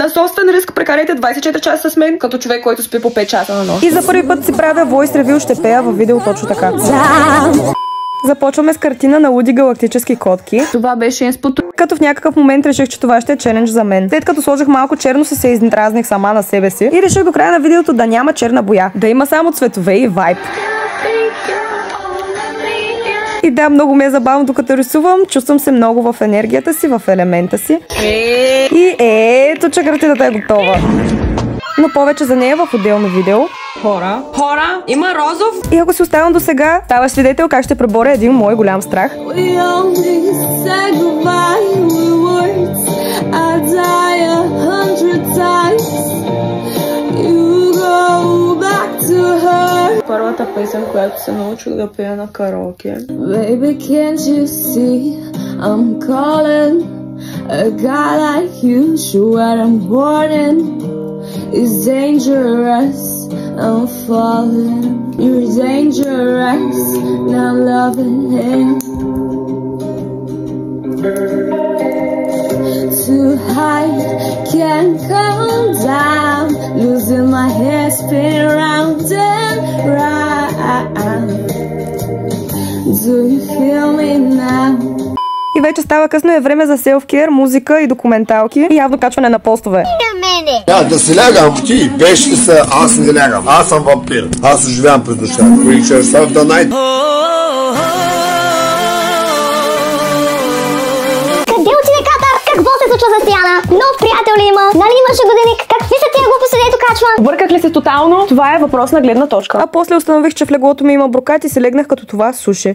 На собствен риск прекарайте 24 часа с мен, като човек, който спи по 5 часа на нощ. И за първи път си правя voice review, ще пея във видео точно така. Започваме с картина на луди галактически котки. Това беше инспото. Като в някакъв момент реших, че това ще е челендж за мен. След като сложих малко черно, се издразних сама на себе си и реших до края на видеото да няма черна боя. Да има само цветове и вайб. И да, много ми е забавно докато рисувам. Чувствам се много в енергията си, в елемента си. И ето, че картината е готова. Но повече за нея в отделно видео. Хора, има розов. И ако си оставам до сега, ставаш свидетел как ще преборя един мой голям страх. Първата песен, която се научих да пея на караоке. Baby, can't you see I'm calling a guy like you, sure what I'm warning is dangerous. I'm falling, you're dangerous, not loving him. Too high, can't come down, losing my head, spin round and round. Do you feel me now? И вече става късно, е време за селфкер, музика и документалки и явно качване на постове. Да си лягам, ти беше ли са, аз не лягам, аз съм вампир, аз оживявам през нощта. Creatures of the night. Къде отиде Катар? Какво се случва за Сияна? Нов приятел ли има? Нали имаше годеник? Какви са тия глупости, дето качва? Бърках ли се тотално? Това е въпрос на гледна точка. А после установих, че в леглото ми има брокат и се легнах като това суши.